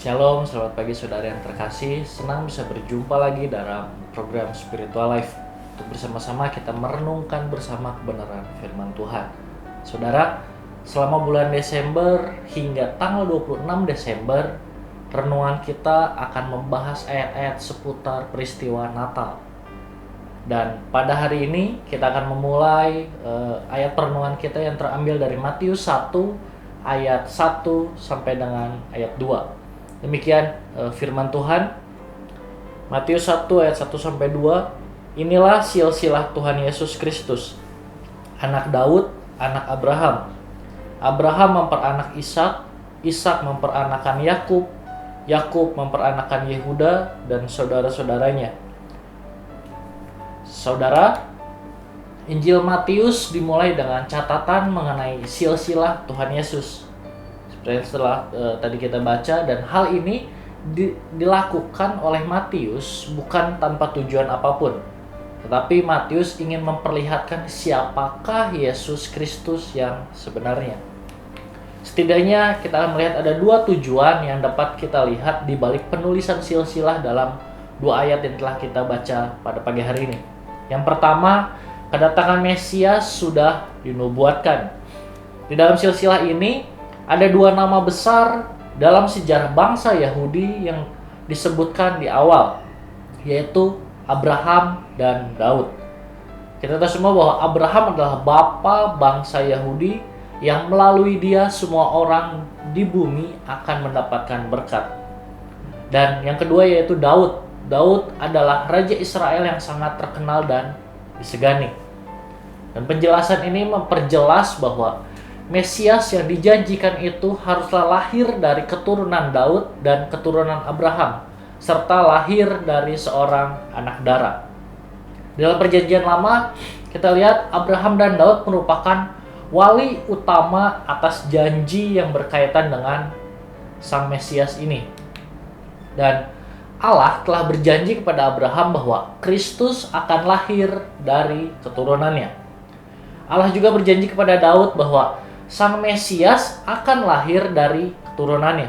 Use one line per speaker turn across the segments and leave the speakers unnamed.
Shalom, selamat pagi saudara yang terkasih. Senang bisa berjumpa lagi dalam program Spiritual Life untuk bersama-sama kita merenungkan bersama kebenaran firman Tuhan. Saudara, selama bulan Desember hingga tanggal 26 Desember, renungan kita akan membahas ayat-ayat seputar peristiwa Natal. Dan pada hari ini kita akan memulai ayat perenungan kita yang terambil dari Matius 1 ayat 1 sampai dengan ayat 2. Demikian firman Tuhan. Matius 1 ayat 1 sampai 2. Inilah silsilah Tuhan Yesus Kristus, anak Daud, anak Abraham. Abraham memperanak Ishak, Ishak memperanakan Yakub, Yakub memperanakan Yehuda dan saudara-saudaranya. Saudara, Injil Matius dimulai dengan catatan mengenai silsilah Tuhan Yesus. Setelah tadi kita baca, dan hal ini dilakukan oleh Matius bukan tanpa tujuan apapun, tetapi Matius ingin memperlihatkan siapakah Yesus Kristus yang sebenarnya. Setidaknya kita akan melihat ada dua tujuan yang dapat kita lihat di balik penulisan silsilah dalam dua ayat yang telah kita baca pada pagi hari ini. Yang pertama, kedatangan Mesias sudah dinubuatkan. Di dalam silsilah ini ada dua nama besar dalam sejarah bangsa Yahudi yang disebutkan di awal, yaitu Abraham dan Daud. Kita tahu semua bahwa Abraham adalah bapa bangsa Yahudi yang melalui dia semua orang di bumi akan mendapatkan berkat. Dan yang kedua yaitu Daud. Daud adalah Raja Israel yang sangat terkenal dan disegani. Dan penjelasan ini memperjelas bahwa Mesias yang dijanjikan itu haruslah lahir dari keturunan Daud dan keturunan Abraham, serta lahir dari seorang anak darah. Dalam perjanjian lama, kita lihat Abraham dan Daud merupakan wali utama atas janji yang berkaitan dengan sang Mesias ini. Dan Allah telah berjanji kepada Abraham bahwa Kristus akan lahir dari keturunannya. Allah juga berjanji kepada Daud bahwa sang Mesias akan lahir dari keturunannya.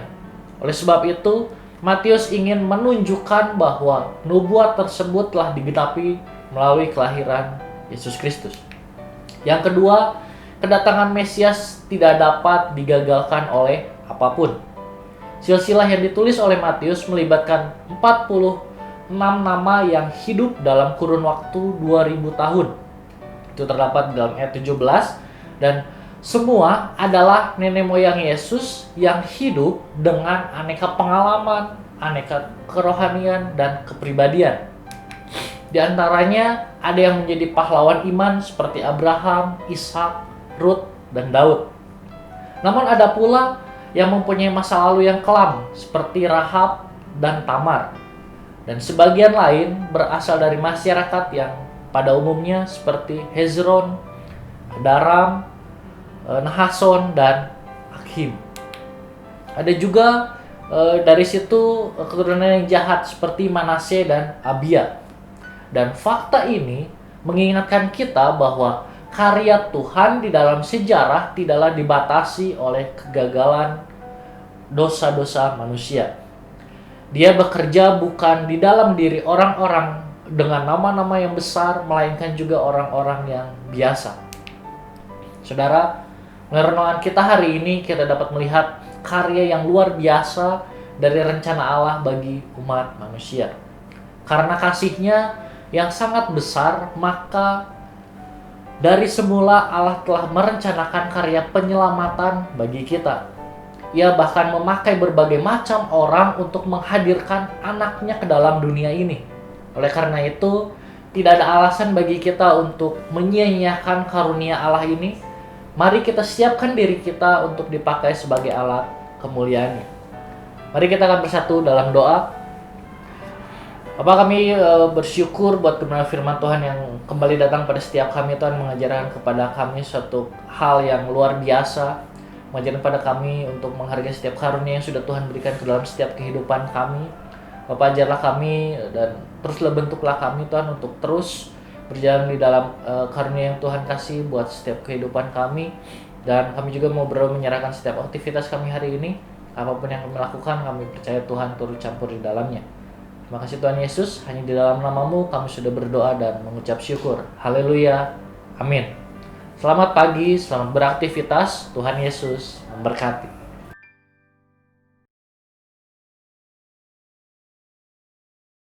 Oleh sebab itu, Matius ingin menunjukkan bahwa nubuat tersebut telah digenapi melalui kelahiran Yesus Kristus. Yang kedua, kedatangan Mesias tidak dapat digagalkan oleh apapun. Silsilah yang ditulis oleh Matius melibatkan 46 nama yang hidup dalam kurun waktu 2000 tahun. Itu terdapat dalam ayat 17, dan semua adalah nenek moyang Yesus yang hidup dengan aneka pengalaman, aneka kerohanian, dan kepribadian. Di antaranya ada yang menjadi pahlawan iman seperti Abraham, Ishak, Rut, dan Daud. Namun ada pula yang mempunyai masa lalu yang kelam seperti Rahab dan Tamar. Dan sebagian lain berasal dari masyarakat yang pada umumnya seperti Hezron, Adaram, Nahason, dan Akhim. Ada juga dari situ keturunan yang jahat seperti Manase dan Abia. Dan fakta ini mengingatkan kita bahwa karya Tuhan di dalam sejarah tidaklah dibatasi oleh kegagalan dosa-dosa manusia. Dia bekerja bukan di dalam diri orang-orang dengan nama-nama yang besar, melainkan juga orang-orang yang biasa. Saudara, renungan kita hari ini kita dapat melihat karya yang luar biasa dari rencana Allah bagi umat manusia. Karena kasih-Nya yang sangat besar, maka dari semula Allah telah merencanakan karya penyelamatan bagi kita. Ia bahkan memakai berbagai macam orang untuk menghadirkan anaknya ke dalam dunia ini. Oleh karena itu, tidak ada alasan bagi kita untuk menyia-nyiakan karunia Allah ini. Mari kita siapkan diri kita untuk dipakai sebagai alat kemuliaan-Nya. Mari kita akan bersatu dalam doa. Bapa, kami bersyukur buat kebenaran firman Tuhan yang kembali datang pada setiap kami. Tuhan mengajarkan kepada kami suatu hal yang luar biasa. Mengajarkan kepada kami untuk menghargai setiap karunia yang sudah Tuhan berikan ke dalam setiap kehidupan kami. Bapa, ajarlah kami dan teruslah bentuklah kami Tuhan untuk terus berjalan di dalam karunia yang Tuhan kasih buat setiap kehidupan kami. Dan kami juga mau menyerahkan setiap aktivitas kami hari ini Apapun yang kami lakukan, kami percaya Tuhan turut campur di dalamnya. Terima kasih Tuhan Yesus, hanya di dalam nama-Mu kami sudah berdoa dan mengucap syukur. Haleluya. Amin. Selamat pagi, selamat beraktivitas. Tuhan Yesus memberkati.